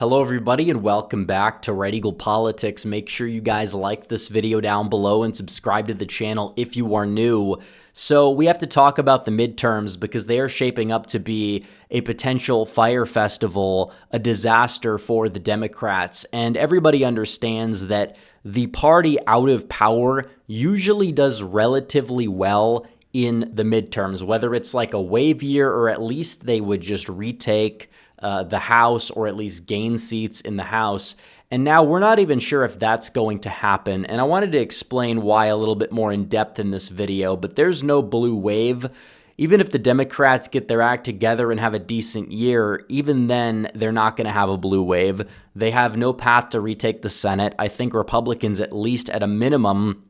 Hello everybody and welcome back to Red Eagle Politics. Make sure you guys like this video down below and subscribe to the channel if you are new. So we have to talk about the midterms because they are shaping up to be a potential fire festival, a disaster for the Democrats. And everybody understands that the party out of power usually does relatively well in the midterms, whether it's like a wave year or at least they would just retake the House or at least gain seats in the House. And now we're not even sure if that's going to happen. And I wanted to explain why a little bit more in depth in this video, but there's no blue wave. Even if the Democrats get their act together and have a decent year, even then they're not going to have a blue wave. They have no path to retake the Senate. I think Republicans, at least at a minimum,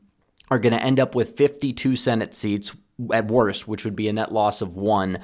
are going to end up with 52 Senate seats at worst, which would be a net loss of 1.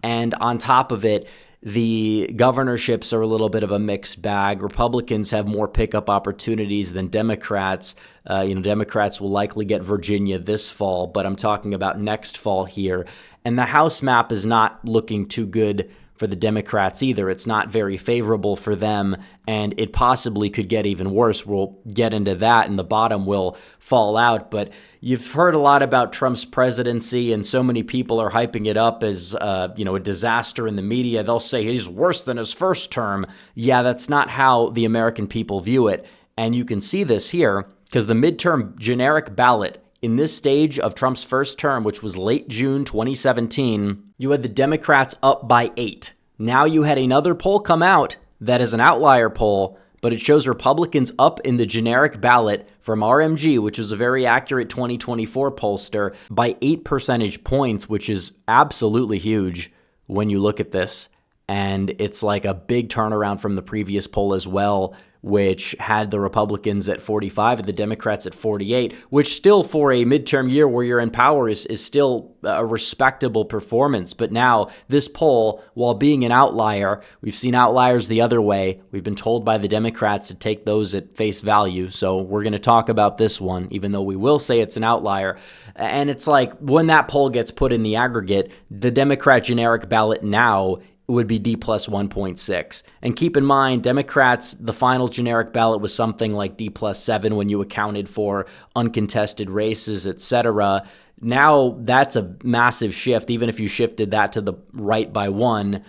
And on top of it, the governorships are a little bit of a mixed bag. Republicans have more pickup opportunities than Democrats. Democrats will likely get Virginia this fall, but I'm talking about next fall here. And the House map is not looking too good for the Democrats either. It's not very favorable for them, and it possibly could get even worse. We'll get into that, and the bottom will fall out. But you've heard a lot about Trump's presidency, and so many people are hyping it up as a disaster in the media. They'll say he's worse than his first term. Yeah, that's not how the American people view it, and you can see this here because the midterm generic ballot in this stage of Trump's first term, which was late June 2017, you had the Democrats up by 8. Now you had another poll come out that is an outlier poll, but it shows Republicans up in the generic ballot from RMG, which was a very accurate 2024 pollster, by 8 percentage points, which is absolutely huge when you look at this. And it's like a big turnaround from the previous poll as well, which had the Republicans at 45 and the Democrats at 48, which still for a midterm year where you're in power is still a respectable performance. But now this poll, while being an outlier, we've seen outliers the other way. We've been told by the Democrats to take those at face value. So we're going to talk about this one, even though we will say it's an outlier. And it's like when that poll gets put in the aggregate, the Democrat generic ballot now would be D plus 1.6. And keep in mind, Democrats, the final generic ballot was something like D plus 7 when you accounted for uncontested races, etc. Now that's a massive shift. Even if you shifted that to the right by 1,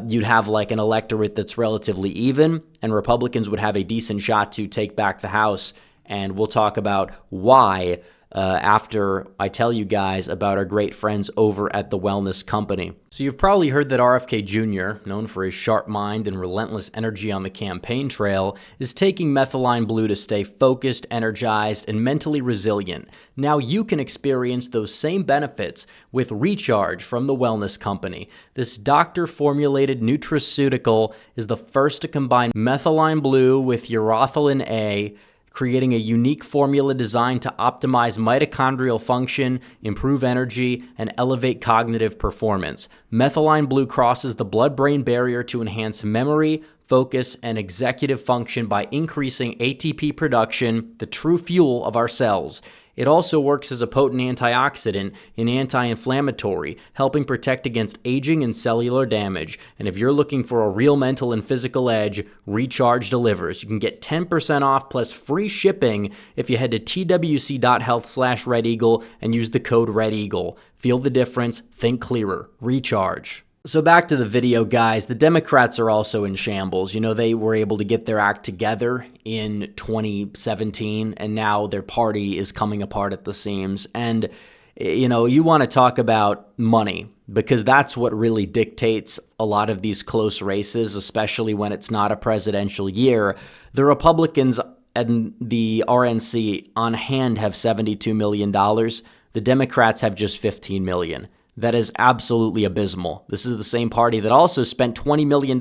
you'd have like an electorate that's relatively even, and Republicans would have a decent shot to take back the House. And we'll talk about why after I tell you guys about our great friends over at the Wellness Company. So you've probably heard that RFK Jr., known for his sharp mind and relentless energy on the campaign trail, is taking methylene blue to stay focused, energized, and mentally resilient. Now you can experience those same benefits with Recharge from the Wellness Company. This doctor-formulated nutraceutical is the first to combine methylene blue with urothalin A, creating a unique formula designed to optimize mitochondrial function, improve energy, and elevate cognitive performance. Methylene blue crosses the blood-brain barrier to enhance memory, focus, and executive function by increasing ATP production, the true fuel of our cells. It also works as a potent antioxidant and anti-inflammatory, helping protect against aging and cellular damage. And if you're looking for a real mental and physical edge, Recharge delivers. You can get 10% off plus free shipping if you head to twc.health/RedEagle and use the code RedEagle. Feel the difference, think clearer. Recharge. So back to the video, guys. The Democrats are also in shambles. They were able to get their act together in 2017, and now their party is coming apart at the seams. And, you want to talk about money, because that's what really dictates a lot of these close races, especially when it's not a presidential year. The Republicans and the RNC on hand have $72 million. The Democrats have just $15 million. That is absolutely abysmal. This is the same party that also spent $20 million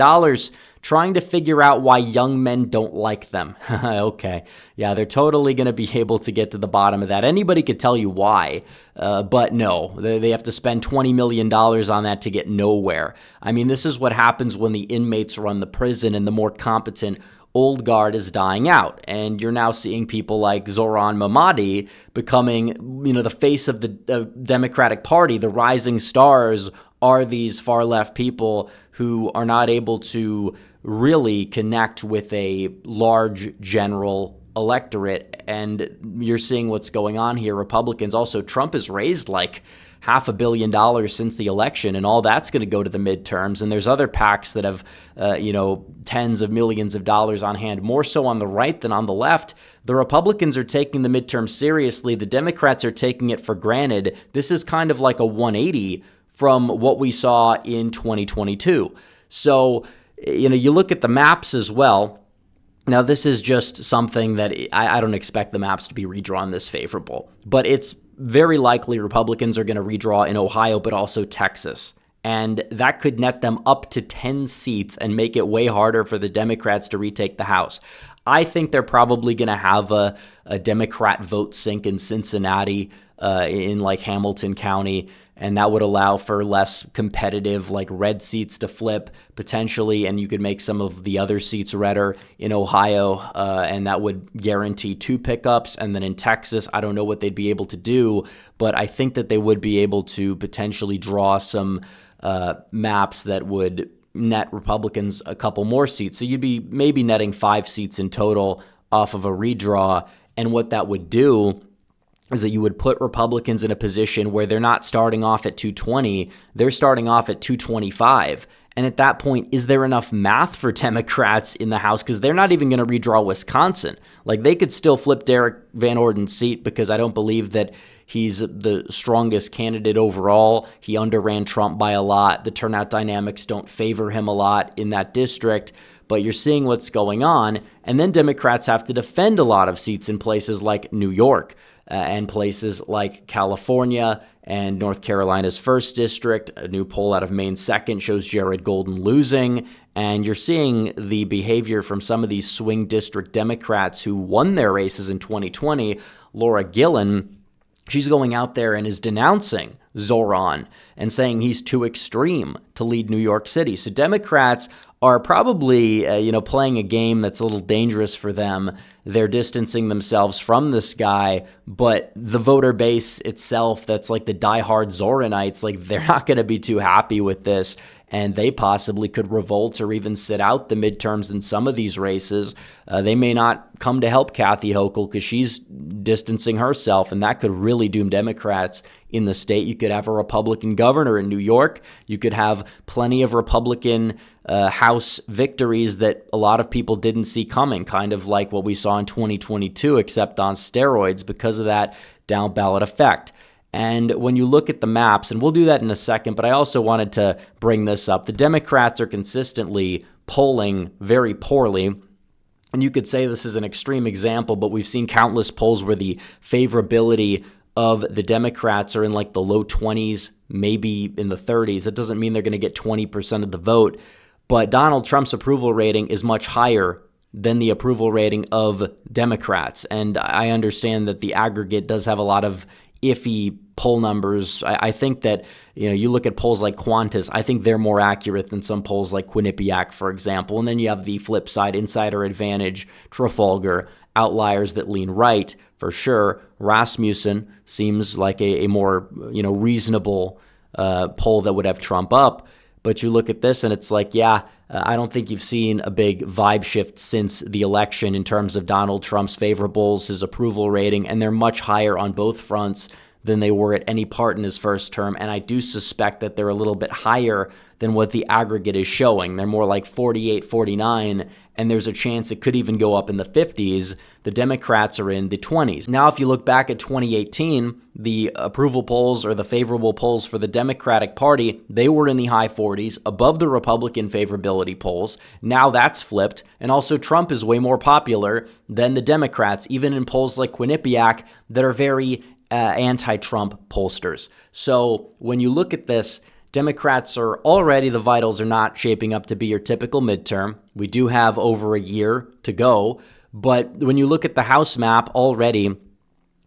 trying to figure out why young men don't like them. Okay. Yeah, they're totally going to be able to get to the bottom of that. Anybody could tell you why, but no, they have to spend $20 million on that to get nowhere. I mean, this is what happens when the inmates run the prison and the more competent old guard is dying out, and you're now seeing people like Zoran Mamadi becoming, the face of the Democratic Party. The rising stars are these far left people who are not able to really connect with a large general electorate. And you're seeing what's going on here. Republicans also, Trump has raised like $500 million since the election, and all that's going to go to the midterms. And there's other PACs that have, tens of millions of dollars on hand, more so on the right than on the left. The Republicans are taking the midterms seriously. The Democrats are taking it for granted. This is kind of like a 180 from what we saw in 2022. So, you look at the maps as well. Now, this is just something that I don't expect the maps to be redrawn this favorable, but it's very likely Republicans are going to redraw in Ohio, but also Texas. And that could net them up to 10 seats and make it way harder for the Democrats to retake the House. I think they're probably going to have a Democrat vote sink in Cincinnati, in like Hamilton County, and that would allow for less competitive like red seats to flip potentially, and you could make some of the other seats redder in Ohio, and that would guarantee 2 pickups. And then in Texas, I don't know what they'd be able to do, but I think that they would be able to potentially draw some maps that would net Republicans a couple more seats. So you'd be maybe netting 5 seats in total off of a redraw, and what that would do is that you would put Republicans in a position where they're not starting off at 220, they're starting off at 225. And at that point, is there enough math for Democrats in the House? Because they're not even going to redraw Wisconsin. Like, they could still flip Derek Van Orden's seat, because I don't believe that he's the strongest candidate overall. He underran Trump by a lot. The turnout dynamics don't favor him a lot in that district. But you're seeing what's going on. And then Democrats have to defend a lot of seats in places like New York, and places like California and North Carolina's 1st district. A new poll out of Maine's 2nd shows Jared Golden losing. And you're seeing the behavior from some of these swing district Democrats who won their races in 2020. Laura Gillen, she's going out there and is denouncing Zoran and saying he's too extreme to lead New York City. So Democrats are probably, playing a game that's a little dangerous for them. They're distancing themselves from this guy, but the voter base itself, that's like the diehard Zoranites, like they're not going to be too happy with this, and they possibly could revolt or even sit out the midterms in some of these races. They may not come to help Kathy Hochul because she's distancing herself, and that could really doom Democrats in the state. You could have a Republican governor in New York. You could have plenty of Republican House victories that a lot of people didn't see coming, kind of like what we saw in 2022, except on steroids because of that down ballot effect. And when you look at the maps, and we'll do that in a second, but I also wanted to bring this up. The Democrats are consistently polling very poorly. And you could say this is an extreme example, but we've seen countless polls where the favorability of the Democrats are in like the low 20s, maybe in the 30s. That doesn't mean they're going to get 20% of the vote. But Donald Trump's approval rating is much higher than the approval rating of Democrats. And I understand that the aggregate does have a lot of iffy poll numbers. I think that, you look at polls like Qantas, I think they're more accurate than some polls like Quinnipiac, for example. And then you have the flip side, Insider Advantage, Trafalgar, outliers that lean right, for sure. Rasmussen seems like a more, reasonable poll that would have Trump up. But you look at this and it's like, I don't think you've seen a big vibe shift since the election in terms of Donald Trump's favorables, his approval rating, and they're much higher on both fronts than they were at any part in his first term. And I do suspect that they're a little bit higher than what the aggregate is showing. They're more like 48, 49, and there's a chance it could even go up in the 50s. The Democrats are in the 20s. Now, if you look back at 2018, the approval polls or the favorable polls for the Democratic Party, they were in the high 40s, above the Republican favorability polls. Now that's flipped, and also Trump is way more popular than the Democrats, even in polls like Quinnipiac that are very anti-Trump pollsters. So when you look at this, Democrats are already, the vitals are not shaping up to be your typical midterm. We do have over a year to go. But when you look at the House map already,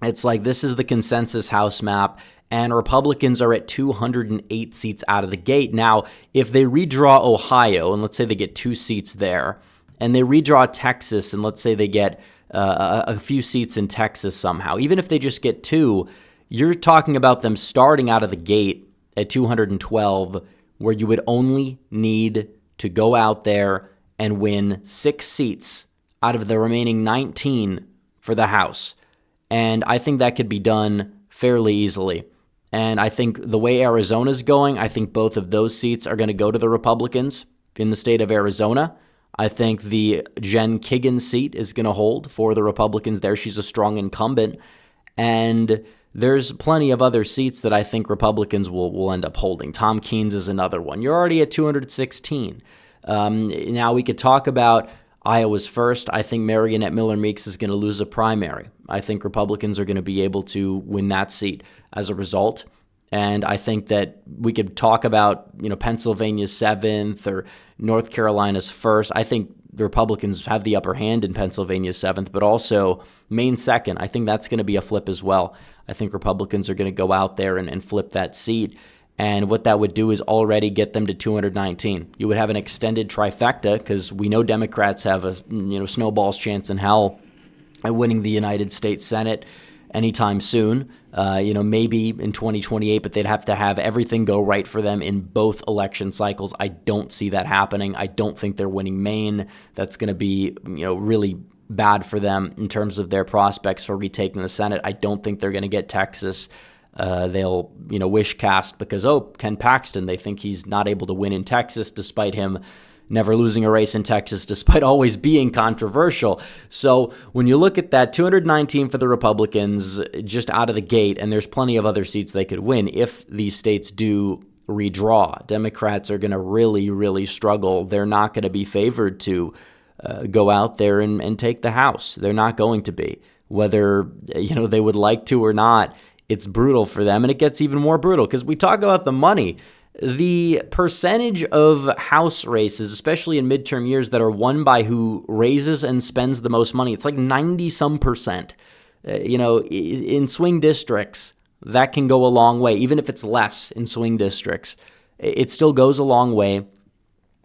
it's like this is the consensus House map, and Republicans are at 208 seats out of the gate. Now, if they redraw Ohio, and let's say they get 2 seats there, and they redraw Texas, and let's say they get a few seats in Texas somehow, even if they just get 2, you're talking about them starting out of the gate at 212, where you would only need to go out there and win 6 seats out of the remaining 19 for the House. And I think that could be done fairly easily. And I think the way Arizona's going, I think both of those seats are going to go to the Republicans in the state of Arizona. I think the Jen Kiggin seat is going to hold for the Republicans there. She's a strong incumbent. And there's plenty of other seats that I think Republicans will end up holding. Tom Keens is another one. You're already at 216. Now we could talk about Iowa's first. I think Marionette Miller Meeks is going to lose a primary. I think Republicans are going to be able to win that seat as a result. And I think that we could talk about, Pennsylvania's 7th or North Carolina's 1st. I think the Republicans have the upper hand in Pennsylvania's 7th, but also Maine's 2nd. I think that's going to be a flip as well. I think Republicans are going to go out there and flip that seat. And what that would do is already get them to 219. You would have an extended trifecta because we know Democrats have a snowball's chance in hell at winning the United States Senate anytime soon. Maybe in 2028, but they'd have to have everything go right for them in both election cycles. I don't see that happening. I don't think they're winning Maine. That's going to be, really bad for them in terms of their prospects for retaking the Senate. I don't think they're going to get Texas. They'll, wish cast because, Ken Paxton, they think he's not able to win in Texas despite him never losing a race in Texas, despite always being controversial. So when you look at that, 219 for the Republicans just out of the gate, and there's plenty of other seats they could win if these states do redraw. Democrats are going to really, really struggle. They're not going to be favored to go out there and take the House. They're not going to be. Whether, they would like to or not, it's brutal for them, and it gets even more brutal because we talk about the money. The percentage of House races, especially in midterm years, that are won by who raises and spends the most money, it's like 90-some%. In swing districts, that can go a long way. Even if it's less in swing districts, it still goes a long way.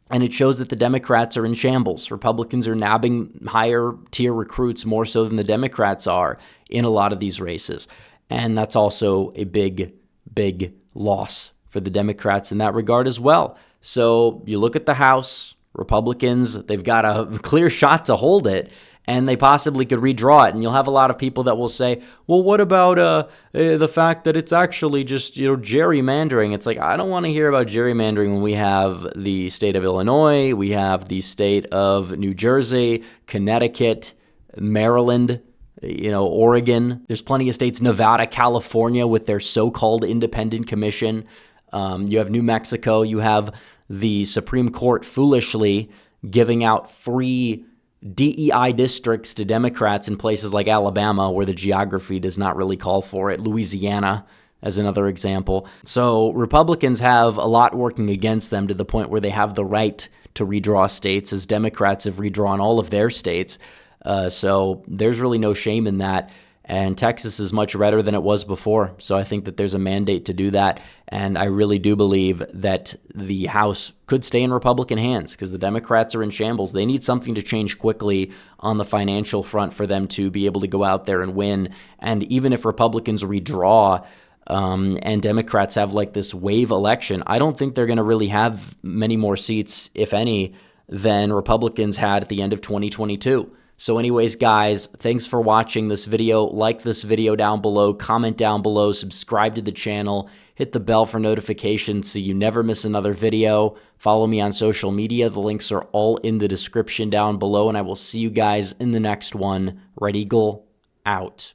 And it shows that the Democrats are in shambles. Republicans are nabbing higher tier recruits more so than the Democrats are in a lot of these races. And that's also a big, big loss for the Democrats in that regard as well. So you look at the House, Republicans, they've got a clear shot to hold it, and they possibly could redraw it. And you'll have a lot of people that will say, well, what about the fact that it's actually just, gerrymandering? It's like, I don't want to hear about gerrymandering when we have the state of Illinois, we have the state of New Jersey, Connecticut, Maryland, Oregon. There's plenty of states, Nevada, California, with their so-called independent commission. You have New Mexico. You have the Supreme Court foolishly giving out free DEI districts to Democrats in places like Alabama, where the geography does not really call for it. Louisiana, as another example. So Republicans have a lot working against them to the point where they have the right to redraw states, as Democrats have redrawn all of their states. So there's really no shame in that. And Texas is much redder than it was before. So I think that there's a mandate to do that. And I really do believe that the House could stay in Republican hands because the Democrats are in shambles. They need something to change quickly on the financial front for them to be able to go out there and win. And even if Republicans redraw and Democrats have like this wave election, I don't think they're going to really have many more seats, if any, than Republicans had at the end of 2022. So anyways, guys, thanks for watching this video. Like this video down below, comment down below, subscribe to the channel, hit the bell for notifications so you never miss another video. Follow me on social media. The links are all in the description down below, and I will see you guys in the next one. Red Eagle, out.